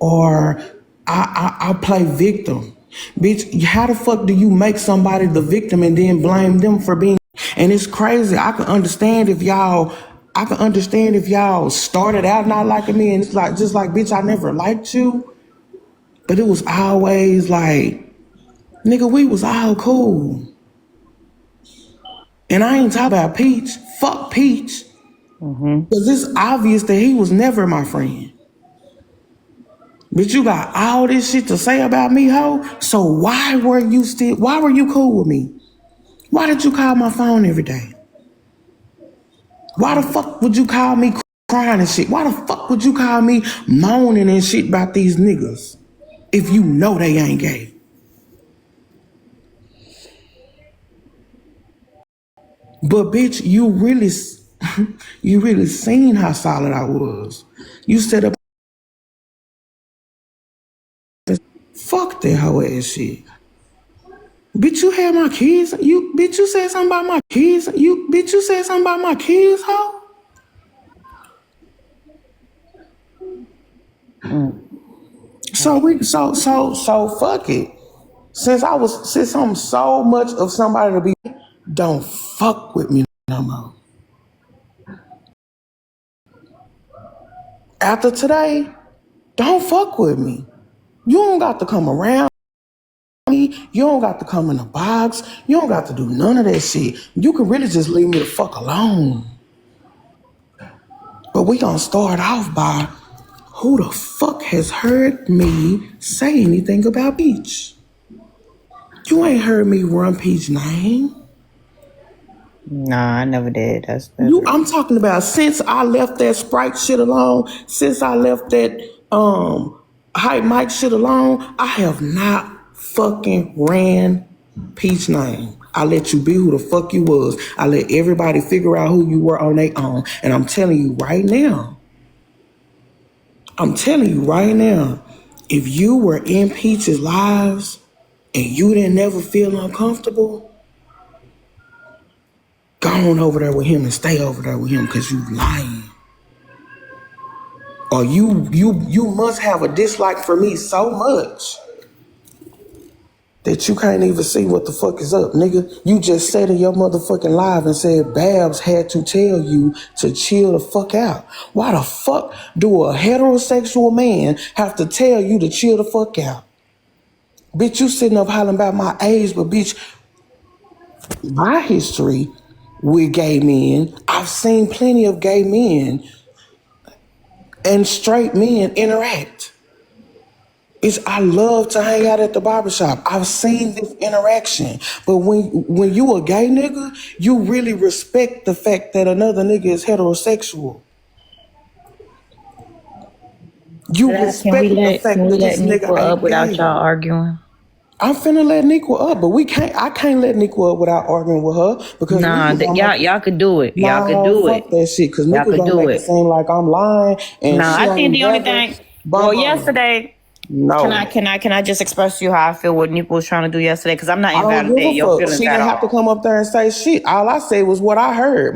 or I play victim. Bitch, how the fuck do you make somebody the victim and then blame them for being? And it's crazy. I can understand if y'all started out not liking me, and it's like just like, bitch, I never liked you. But it was always like, nigga, we was all cool. And I ain't talking about Peach. Fuck Peach. Because it's obvious that he was never my friend. But you got all this shit to say about me, ho? So why were you cool with me? Why did you call my phone every day? Why the fuck would you call me crying and shit? Why the fuck would you call me moaning and shit about these niggas if you know they ain't gay? But bitch, you really seen how solid I was. You set up, fuck that hoe ass shit. Bitch, you had my kids. Bitch, you said something about my kids. Bitch, you said something about my kids, hoe. So fuck it. Since I'm so much of somebody to be, don't fuck with me no more. After today, don't fuck with me. You don't got to come around me. You don't got to come in the box. You don't got to do none of that shit. You can really just leave me the fuck alone. But we gonna start off by who the fuck has heard me say anything about Peach? You ain't heard me run Peach's name. Nah, I never did. I'm talking about since I left that Sprite shit alone, since I left that Hype Mike shit alone, I have not fucking ran Peach name. I let you be who the fuck you was. I let everybody figure out who you were on their own. And I'm telling you right now, if you were in Peach's lives and you didn't never feel uncomfortable, go on over there with him and stay over there with him because you lying. Or you must have a dislike for me so much that you can't even see what the fuck is up, nigga. You just said in your motherfucking live and said Babs had to tell you to chill the fuck out. Why the fuck do a heterosexual man have to tell you to chill the fuck out? Bitch, you sitting up hollering about my age, but bitch, my history with gay men, I've seen plenty of gay men and straight men interact. I love to hang out at the barbershop. I've seen this interaction. But when you a gay nigga, you really respect the fact that another nigga is heterosexual. You respect the fact that this nigga ain't up without gay. y'all arguing? I'm finna let Nikwa up, but I can't let Nikwa up without arguing with her because y'all could do it. Y'all could do it. Fuck that shit, because Nikwa gonna make it seem like I'm lying. And I think the only thing. Well, yesterday. No. Can I just express to you how I feel what Nick was trying to do yesterday? Because I'm not invalidating your feelings. She didn't have to come up there and say shit. All I said was what I heard.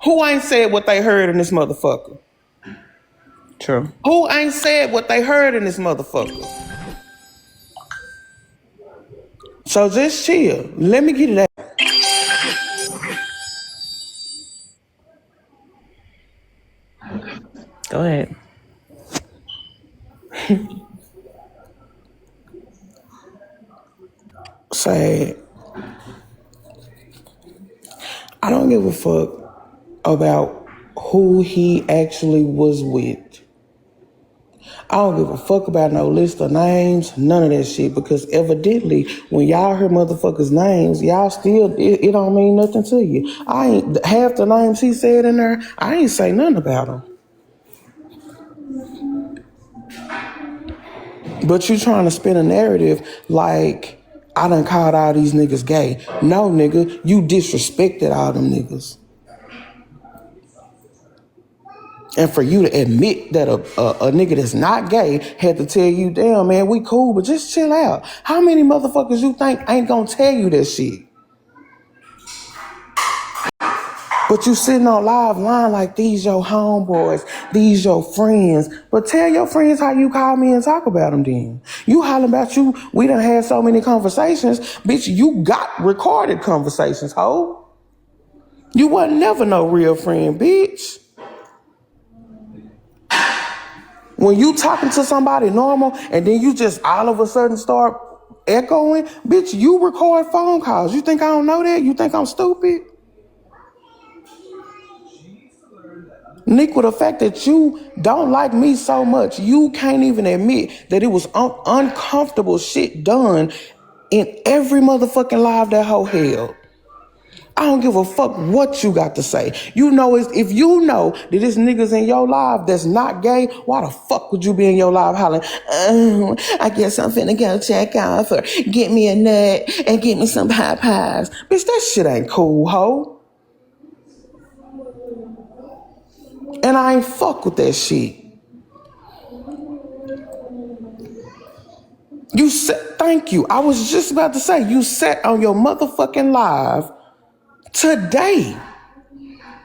Who ain't said what they heard in this motherfucker? True. Who ain't said what they heard in this motherfucker? So just chill. Let me get it out. Go ahead. Say, I don't give a fuck about who he actually was with. I don't give a fuck about no list of names, none of that shit, because evidently when y'all hear motherfuckers' names, y'all still, it don't mean nothing to you. Half the names he said in there, I ain't say nothing about them. But you trying to spin a narrative like I done called all these niggas gay. No, nigga, you disrespected all them niggas. And for you to admit that a nigga that's not gay had to tell you, damn, man, we cool, but just chill out. How many motherfuckers you think ain't gonna tell you that shit? But you sitting on live line like these your homeboys, these your friends. But tell your friends how you call me and talk about them then. You hollering about you, we done had so many conversations. Bitch, you got recorded conversations, ho. You wasn't never no real friend, bitch. When you talking to somebody normal and then you just all of a sudden start echoing, bitch, you record phone calls. You think I don't know that? You think I'm stupid? Nick, with the fact that you don't like me so much, you can't even admit that it was uncomfortable shit done in every motherfucking live that hoe held. I don't give a fuck what you got to say. You know, if you know that there's niggas in your life that's not gay, why the fuck would you be in your life hollering, I guess I'm finna go check off or get me a nut and get me some Popeyes. Bitch, that shit ain't cool, ho. And I ain't fuck with that shit. You said, thank you. I was just about to say, you sat on your motherfucking live today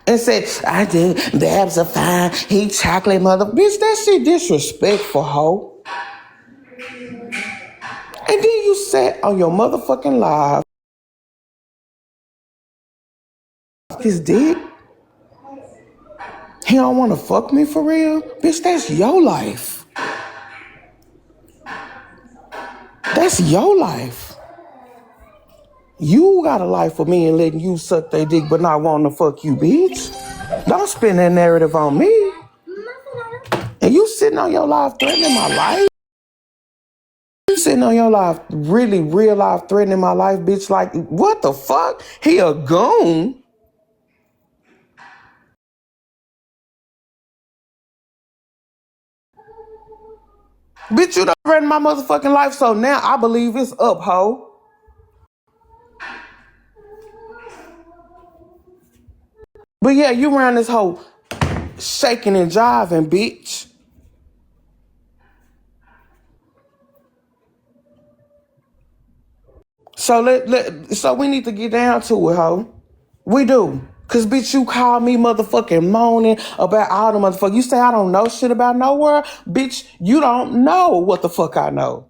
and said, I did, Babs are fine, he chocolate mother. Bitch, that shit disrespectful, ho. And then you sat on your motherfucking live, his dick. He don't want to fuck me for real? Bitch, that's your life. That's your life. You got a life for me and letting you suck their dick but not wanting to fuck you, bitch. Don't spin that narrative on me. And you sitting on your life threatening my life? You sitting on your life really real life threatening my life, bitch, like, what the fuck? He a goon? Bitch, you done threatened my motherfucking life, so now I believe it's up, ho. But yeah, you around this hoe shaking and jiving, bitch. So we need to get down to it, ho. We do. Cause bitch, you call me motherfucking moaning about all the motherfuckers. You say I don't know shit about nowhere. Bitch, you don't know what the fuck I know.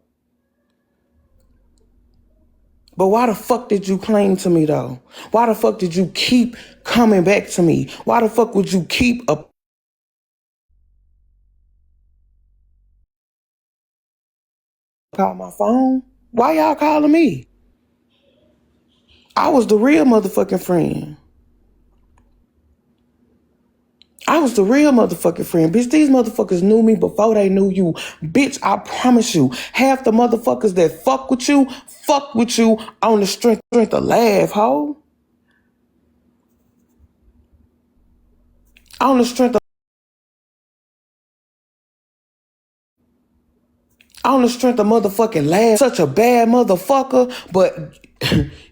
But why the fuck did you cling to me though? Why the fuck did you keep coming back to me? Why the fuck would you keep call my phone? Why y'all calling me? I was the real motherfucking friend. I was the real motherfucking friend. Bitch, these motherfuckers knew me before they knew you. Bitch, I promise you, half the motherfuckers that fuck with you on the strength of laugh, ho. On the strength of motherfucking laugh. Such a bad motherfucker, but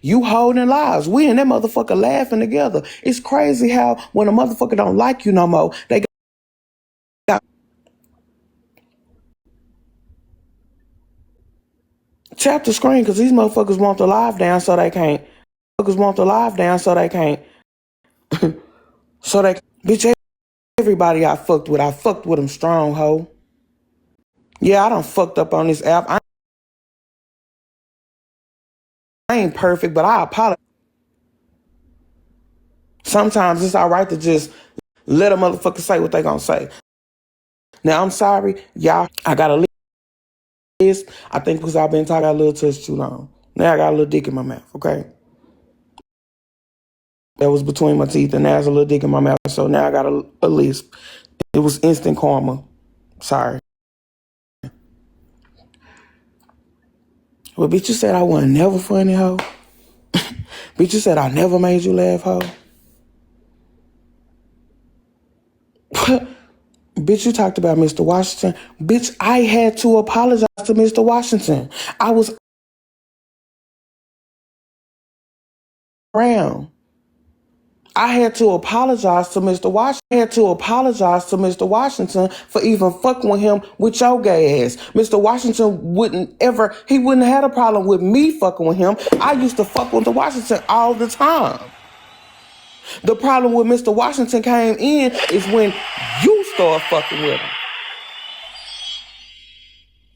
you holding lives. We and that motherfucker laughing together. It's crazy how when a motherfucker don't like you no more, they got tap the screen because these motherfuckers want the live down so they can't. Motherfuckers want the live down so they can't. Bitch, everybody I fucked with them strong, ho. Yeah, I done fucked up on this app. I ain't perfect, but I apologize. Sometimes it's all right to just let a motherfucker say what they gonna say. Now, I'm sorry, y'all. I got a list. I think because I've been talking a little touch too long. Now I got a little dick in my mouth, okay? That was between my teeth, and now there's a little dick in my mouth. So now I got a lisp. It was instant karma. Sorry. Well, bitch, you said I wasn't never funny, ho. Bitch, you said I never made you laugh, ho. Bitch, you talked about Mr. Washington. Bitch, I had to apologize to Mr. Washington. I was around. I had to apologize to Mr. Washington. I had to apologize to Mr. Washington for even fucking with him with your gay ass. Mr. Washington wouldn't have had a problem with me fucking with him. I used to fuck with the Washington all the time. The problem with Mr. Washington came in is when you start fucking with him.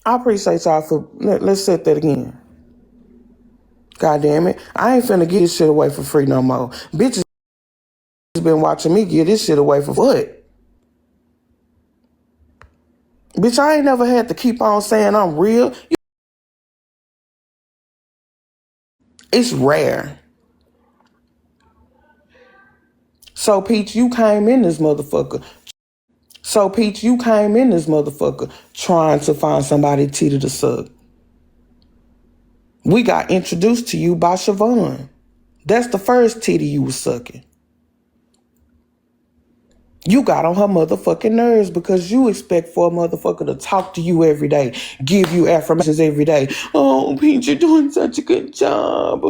I appreciate y'all for, let's set that again. God damn it. I ain't finna give this shit away for free no more. Bitches been watching me give this shit away for what? Bitch, I ain't never had to keep on saying I'm real. It's rare. So, Peach, you came in this motherfucker. Trying to find somebody titty to suck. We got introduced to you by Siobhan. That's the first titty you was sucking. You got on her motherfucking nerves because you expect for a motherfucker to talk to you every day, give you affirmations every day. Oh, Peach, you're doing such a good job.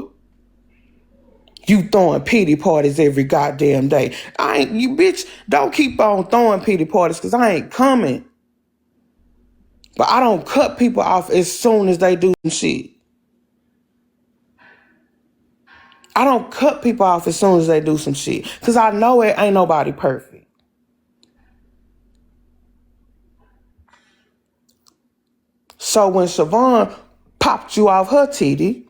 You throwing pity parties every goddamn day. You bitch, don't keep on throwing pity parties because I ain't coming. But I don't cut people off as soon as they do some shit. I don't cut people off as soon as they do some shit because I know it ain't nobody perfect. So when Siobhan popped you off her titty,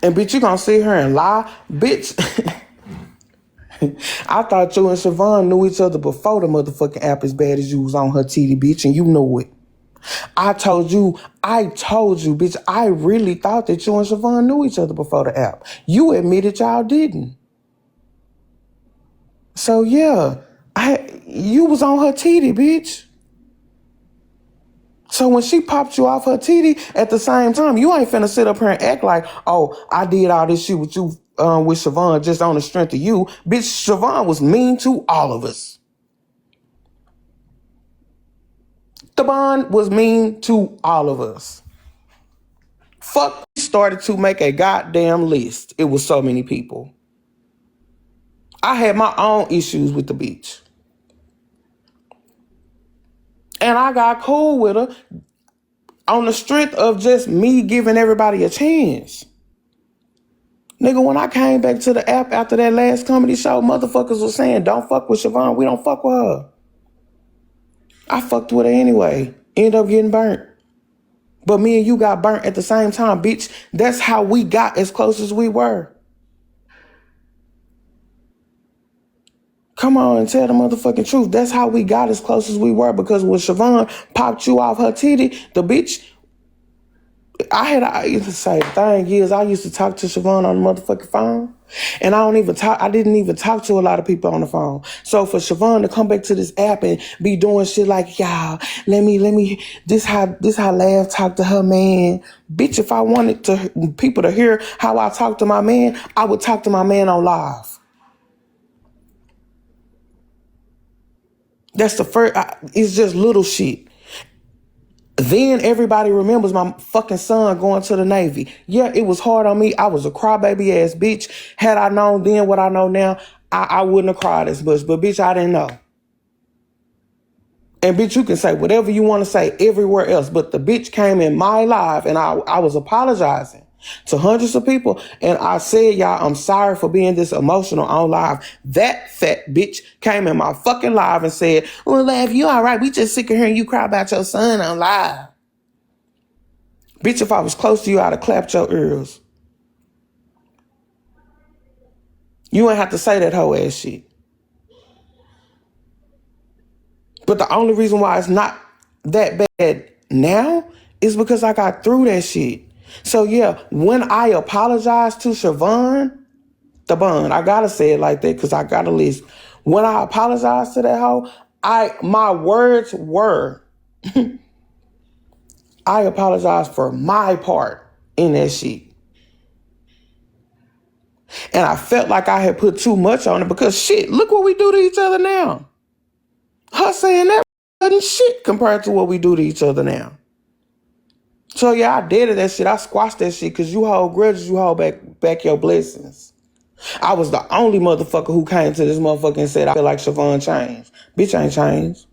and bitch, you gonna sit here and lie? Bitch, I thought you and Siobhan knew each other before the motherfucking app as bad as you was on her titty, bitch, and you knew it. I told you, bitch, I really thought that you and Siobhan knew each other before the app. You admitted y'all didn't. So yeah, you was on her titty, bitch. So when she popped you off her titty, at the same time, you ain't finna sit up here and act like, oh, I did all this shit with you, with Siobhan just on the strength of you. Bitch, Siobhan was mean to all of us. Siobhan was mean to all of us. Fuck, started to make a goddamn list. It was so many people. I had my own issues with the bitch. And I got cool with her on the strength of just me giving everybody a chance. Nigga, when I came back to the app after that last comedy show, motherfuckers was saying, don't fuck with Siobhan. We don't fuck with her. I fucked with her anyway. Ended up getting burnt. But me and you got burnt at the same time, bitch. That's how we got as close as we were. Come on and tell the motherfucking truth. That's how we got as close as we were, because when Siobhan popped you off her titty, the bitch, I used to say, the thing is, I used to talk to Siobhan on the motherfucking phone, and I didn't even talk to a lot of people on the phone. So for Siobhan to come back to this app and be doing shit like, y'all, this how Lav talk to her man. Bitch, if I wanted people to hear how I talk to my man, I would talk to my man on live. That's the first, it's just little shit. Then everybody remembers my fucking son going to the Navy. Yeah, it was hard on me. I was a crybaby ass bitch. Had I known then what I know now, I wouldn't have cried as much. But bitch, I didn't know. And bitch, you can say whatever you want to say everywhere else. But the bitch came in my life and I was apologizing to hundreds of people. And I said, y'all, I'm sorry for being this emotional on live. That fat bitch came in my fucking live and said, well, Lav, you all right? We just sick of hearing you cry about your son on live. Bitch, if I was close to you, I'd have clapped your ears. You ain't have to say that whole ass shit. But the only reason why it's not that bad now is because I got through that shit. So yeah, when I apologized to Siobhan, I gotta say it like that because I got a list. When I apologized to that hoe, my words were, I apologize for my part in that shit. And I felt like I had put too much on it because shit, look what we do to each other now. Her saying that wasn't shit compared to what we do to each other now. So yeah, I did that shit. I squashed that shit because you hold grudges, you hold back your blessings. I was the only motherfucker who came to this motherfucker and said, I feel like Siobhan changed. Bitch ain't changed.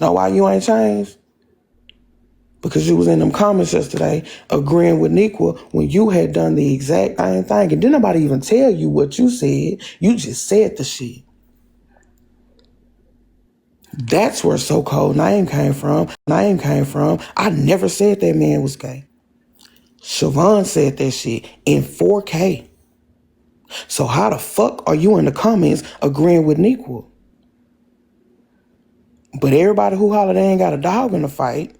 Know why you ain't changed? Because you was in them comments yesterday agreeing with Nikwa when you had done the exact same thing. And didn't nobody even tell you what you said. You just said the shit. That's where so-called name came from. I never said that man was gay. Siobhan said that shit in 4K. So how the fuck are you in the comments agreeing with Nikwa? But everybody who hollered they ain't got a dog in the fight.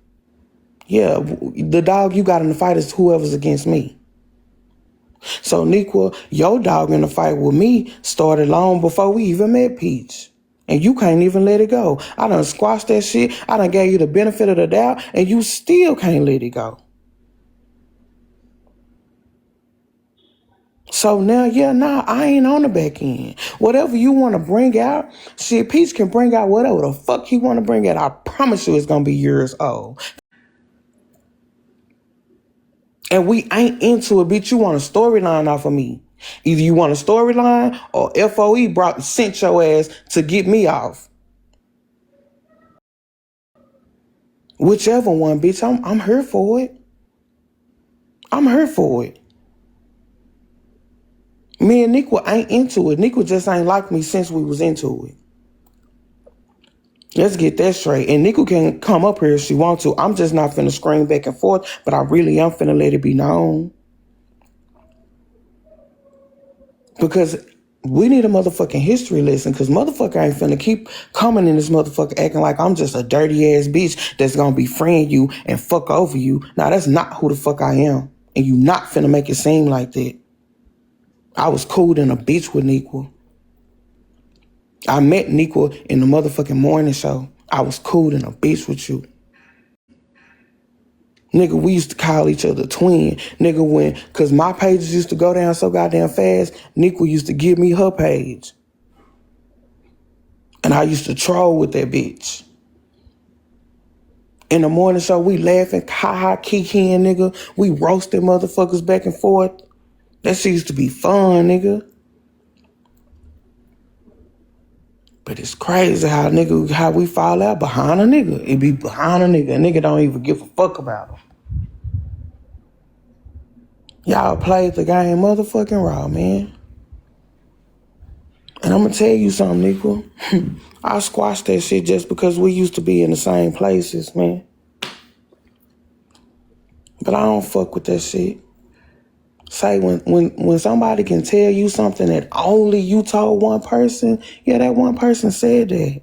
Yeah, the dog you got in the fight is whoever's against me. So Nikwa, your dog in the fight with me started long before we even met Peach. And you can't even let it go. I done squashed that shit. I done gave you the benefit of the doubt, and you still can't let it go. So now, I ain't on the back end. Whatever you want to bring out, shit, Peach can bring out whatever the fuck he want to bring out. I promise you it's going to be years old. And we ain't into it, bitch. You want a storyline off of me. Either you want a storyline or FOE sent your ass to get me off. Whichever one, bitch, I'm here for it. I'm here for it. Me and Nikwa ain't into it. Nikwa just ain't like me since we was into it. Let's get that straight. And Nikwa can come up here if she wants to. I'm just not finna scream back and forth, but I really am finna let it be known. Because we need a motherfucking history lesson, because motherfucker ain't finna keep coming in this motherfucker acting like I'm just a dirty ass bitch that's gonna befriend you and fuck over you. Now that's not who the fuck I am. And you not finna make it seem like that. I was cool than a bitch with Nikwa. I met Nikwa in the motherfucking morning show. I was cool than a bitch with you. Nigga, we used to call each other twin. Nigga, cause my pages used to go down so goddamn fast, Nikwa used to give me her page. And I used to troll with that bitch. In the morning show, we laughing, ha-ha, kikiing, nigga. We roasted motherfuckers back and forth. That shit used to be fun, nigga. But it's crazy how we fall out behind a nigga. It be behind a nigga. A nigga don't even give a fuck about him. Y'all played the game motherfucking raw, man. And I'm gonna tell you something, Nikwa. I squashed that shit just because we used to be in the same places, man. But I don't fuck with that shit. Say when somebody can tell you something that only you told one person, yeah, that one person said that.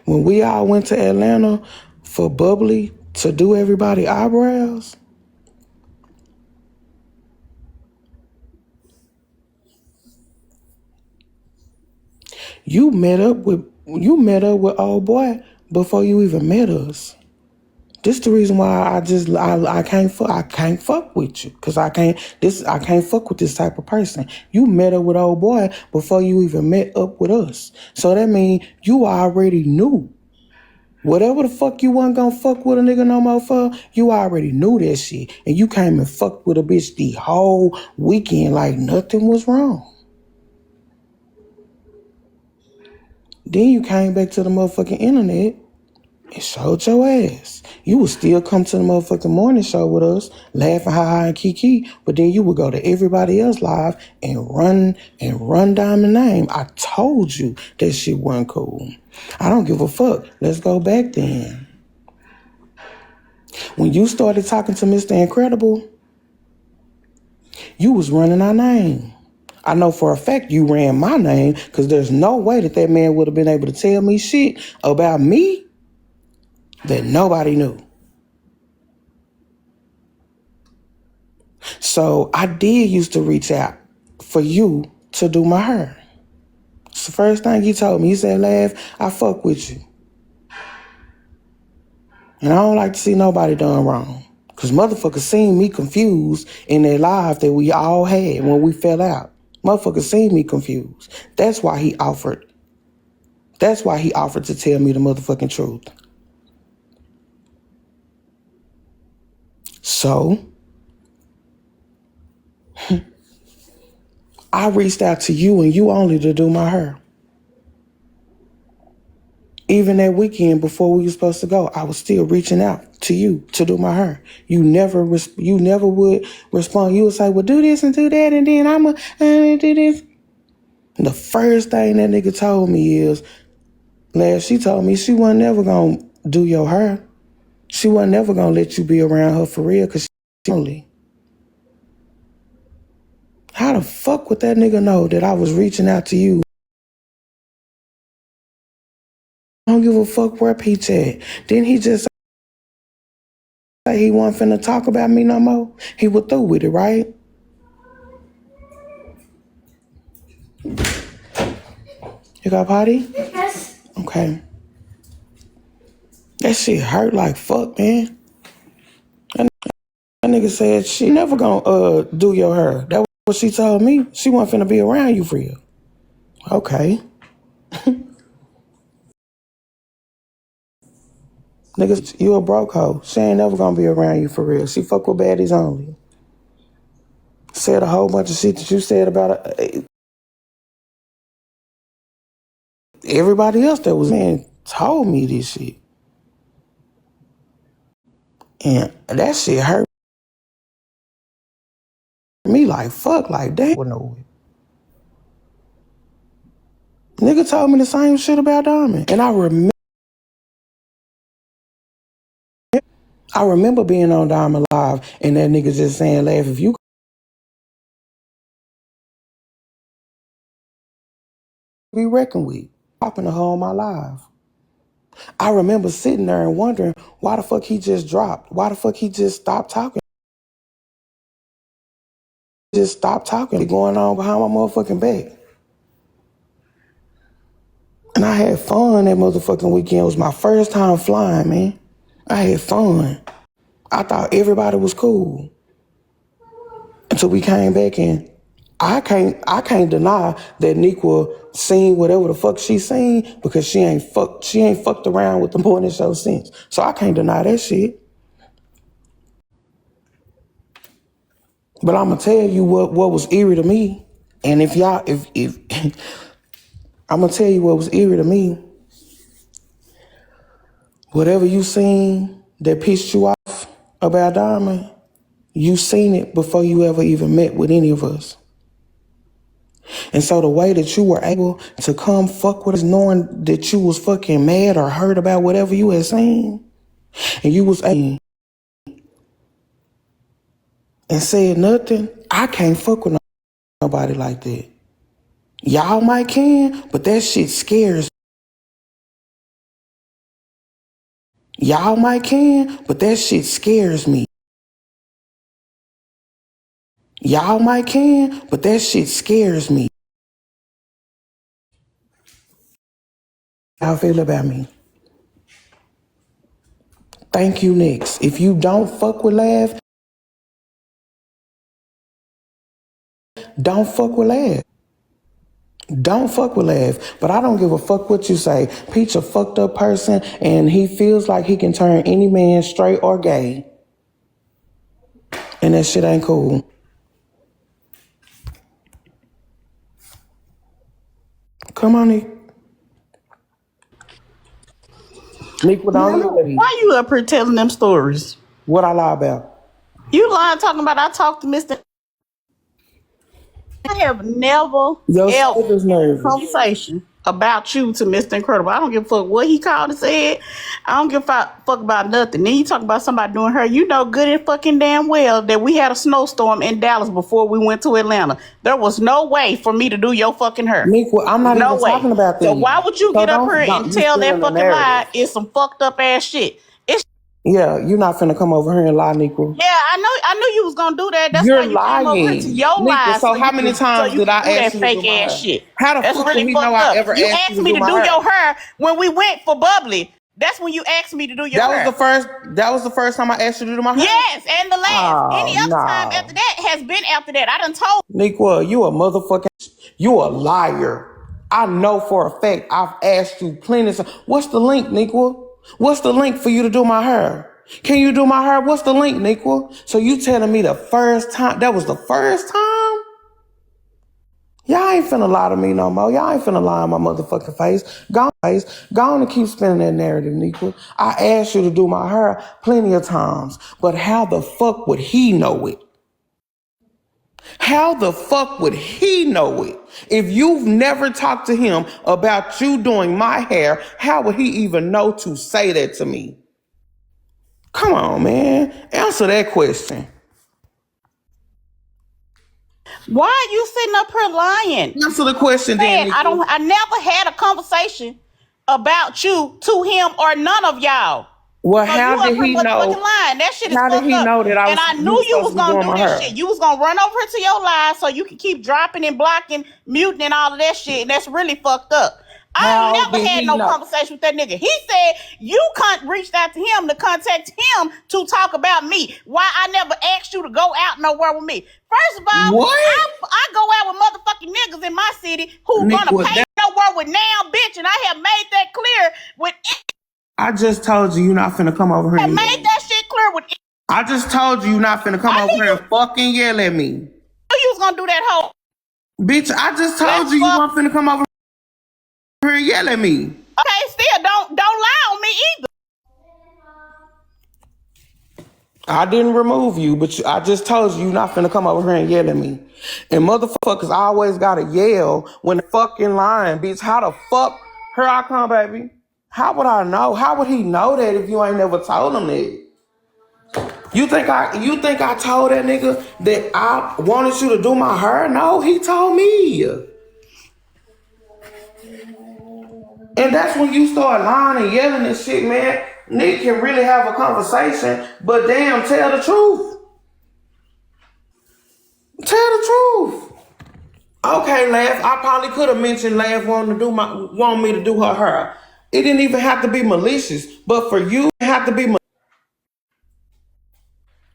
When we all went to Atlanta for Bubbly to do everybody eyebrows, you met up with old boy before you even met us. This the reason why I can't fuck with you, cause I can't fuck with this type of person. You met up with old boy before you even met up with us, so that means you already knew whatever the fuck you wasn't gonna fuck with a nigga no more for. You already knew that shit, and you came and fucked with a bitch the whole weekend like nothing was wrong. Then you came back to the motherfucking internet and showed your ass. You would still come to the motherfucking morning show with us, laughing, ha-ha, and kiki, but then you would go to everybody else live and run down the name. I told you that shit wasn't cool. I don't give a fuck. Let's go back then. When you started talking to Mr. Incredible, you was running our name. I know for a fact you ran my name, because there's no way that man would have been able to tell me shit about me that nobody knew. So I did used to reach out for you to do my hair. It's the first thing he told me. He said, Lav, I fuck with you. And I don't like to see nobody done wrong. Because motherfuckers seen me confused in their life that we all had when we fell out. Motherfuckers seen me confused. That's why he offered to tell me the motherfucking truth. So, I reached out to you and you only to do my hair. Even that weekend before we were supposed to go, I was still reaching out to you to do my hair. You never would respond. You would say, well, do this and do that, and then I'm going to do this. And the first thing that nigga told me is, she told me she wasn't never going to do your hair. She wasn't never going to let you be around her for real because she only. How the fuck would that nigga know that I was reaching out to you? I don't give a fuck where Peach at. Didn't he just say he wasn't finna talk about me no more? He was through with it, right? You got potty? Yes. Okay. That shit hurt like fuck, man. That nigga said she never gonna do your hair. That was what she told me. She wasn't finna be around you for real. Okay. Niggas, you a broke hoe. She ain't never gonna be around you for real. She fuck with baddies only. Said a whole bunch of shit that you said about everybody else that was man told me this shit. And that shit hurt me like fuck, like damn. Nigga told me the same shit about Diamond. And I remember being on Diamond Live and that nigga just saying, laugh, if you be reckoned with, popping the whole my life. I remember sitting there and wondering why the fuck he just dropped. Why the fuck he just stopped talking. Just stopped talking. Going on behind my motherfucking back. And I had fun that motherfucking weekend. It was my first time flying, man. I had fun. I thought everybody was cool. Until we came back and I can't deny that Nequa seen whatever the fuck she seen because she ain't fucked around with the morning show since. So I can't deny that shit. But I'm gonna tell you what was eerie to me. And if I'm gonna tell you what was eerie to me. Whatever you seen that pissed you off about Diamond, you seen it before you ever even met with any of us. And so the way that you were able to come fuck with us knowing that you was fucking mad or hurt about whatever you had seen, and you was able and said nothing, I can't fuck with nobody like that. Y'all might can, but that shit scares me. Y'all might can, but that shit scares me. Y'all might can, but that shit scares me. How I feel about me? Thank you, next. If you don't fuck with Laugh, don't fuck with Laugh. Don't fuck with Laugh. But I don't give a fuck what you say. Peach a fucked up person and he feels like he can turn any man straight or gay. And that shit ain't cool. Come on, Nick. Nick, Why you up here telling them stories? What I lie about? You lying talking about I talked to Mr. I have never Your ever stomach's had a nervous. conversation about you to Mr. Incredible. I don't give a fuck what he called and said. I don't give a fuck about nothing. Then you talk about somebody doing her. You know good and fucking damn well that we had a snowstorm in Dallas before we went to Atlanta. There was no way for me to do your fucking hair. Nick, I'm not No even way. talking about that. So why would you get up here and tell that fucking lie? It's some fucked up ass shit. It's Yeah, you're not finna come over here and lie, Nico. yeah, I knew you was gonna do that. That's You're why you came over here to your Nico, lies. so how many times did I ask you to do fake my ass hair? shit? How the That's fuck really did he fucked know I up. ever You asked asked me to my do hair? your hair when we went for Bubbly. That's when you asked me to do your hair. That was the first time I asked you to do my hair? Yes, and the last. Oh, Any other time no. after that has been after that. I done told Nico, you a motherfucking, you a liar. I know for a fact I've asked you plenty of times. What's the link, Nico? What's the link for you to do my hair? Can you do my hair? What's the link, Nico? So you telling me the first time, that was the first time? ain't finna lie to me no more. Y'all ain't finna lie in my motherfucking face. Go on and keep spinning that narrative, Nika. I asked you to do my hair plenty of times, but how the fuck would he know it? How the fuck would he know it? If you've never talked to him about you doing my hair, how would he even know to say that to me? Come on, man. Answer that question. Why are you sitting up here lying? Answer the question then, Nika. I never had a conversation about you to him or none of y'all. Well, So how you up did here he motherfucking know? lying. That shit is How fucked did he up. know that I was? And I knew you was gonna do this shit. You was gonna run over here to your live so you can keep dropping and blocking, muting and all of that shit. And that's really fucked up. I ain't never had no conversation with that nigga. He said you reached out to him to contact him to talk about me. Why I never asked you to go out nowhere with me. First of all, What? I go out with motherfucking niggas in my city who Nick, gonna pay nowhere with now, bitch. And I have made that clear with. I just told you you're not finna come over here. I made that shit clear with. I just told you you're not finna come over here and fucking yell at me. You was gonna do that whole. Bitch, I just told you weren't finna come over here and yell at me. Okay, still don't lie on me either. I didn't remove you, but I just told you you're not finna come over here and yell at me. And motherfuckers always gotta yell when they're fucking lying, bitch. How the fuck? Here I come, baby. How would I know? How would he know that if you ain't never told him that? You think I told that nigga that I wanted you to do my hair? No, he told me. And that's when you start lying and yelling and shit, man. Nick can really have a conversation, but damn, tell the truth. Tell the truth. Okay, Laugh. I probably could have mentioned Laugh want me to do her hair. It didn't even have to be malicious, but for you, it had to be.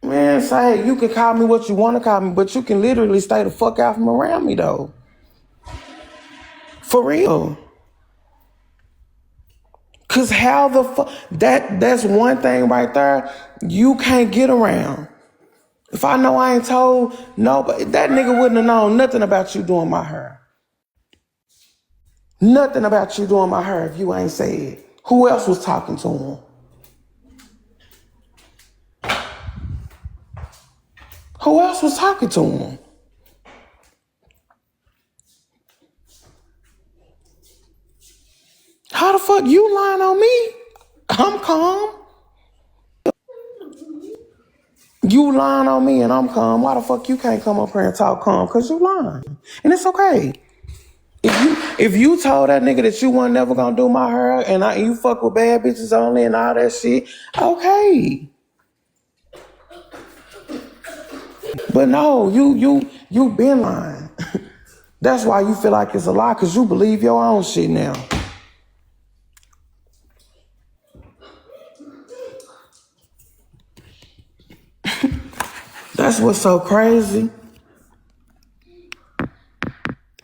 Man, say you can call me what you want to call me, but you can literally stay the fuck out from around me, though. For real. Cause how the fuck that's one thing right there you can't get around. If I know I ain't told nobody, that nigga wouldn't have known nothing about you doing my hair. Nothing about you doing my hair if you ain't said. Who else was talking to him? Who else was talking to him? How the fuck you lying on me? I'm calm. You lying on me and I'm calm. Why the fuck you can't come up here and talk calm? Cause you lying. And it's okay. If you told that nigga that you weren't never gonna do my hair and you fuck with bad bitches only and all that shit, okay. But no, you been lying. That's why you feel like it's a lie, cause you believe your own shit now. That's what's so crazy.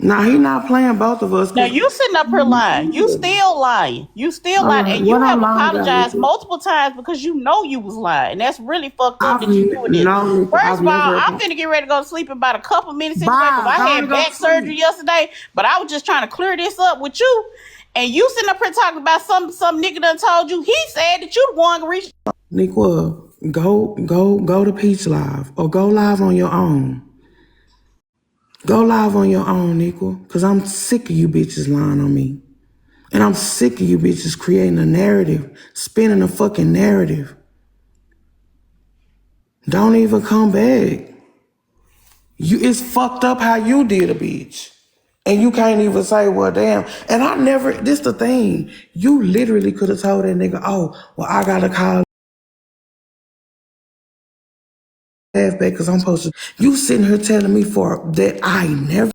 Now he not playing both of us. Now you sitting up here lying. You still lying. You still lying. And you have apologized multiple times because you know you was lying. And that's really fucked up that you doing this. First of all, I'm finna get ready to go to sleep in about a couple minutes anyway because I had back surgery yesterday. But I was just trying to clear this up with you. And you sitting up here talking about some nigga done told you. He said that you the one to reach. Niqua, go to Peach Live or go live on your own. Go live on your own, Niqua, because I'm sick of you bitches lying on me. And I'm sick of you bitches creating a narrative, spinning a fucking narrative. Don't even come back. It's fucked up how you did a bitch. And you can't even say, well, damn. And this the thing. You literally could have told that nigga, oh, well, I gotta call back because I'm supposed to. You sitting here telling me that I never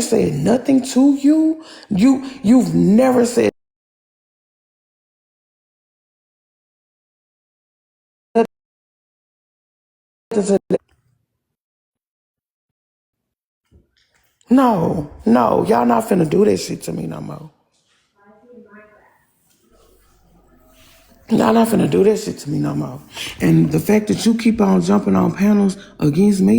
said nothing to you. You've never said nothing to. No, y'all not finna do that shit to me no more. Y'all not finna do that shit to me no more. And the fact that you keep on jumping on panels against me,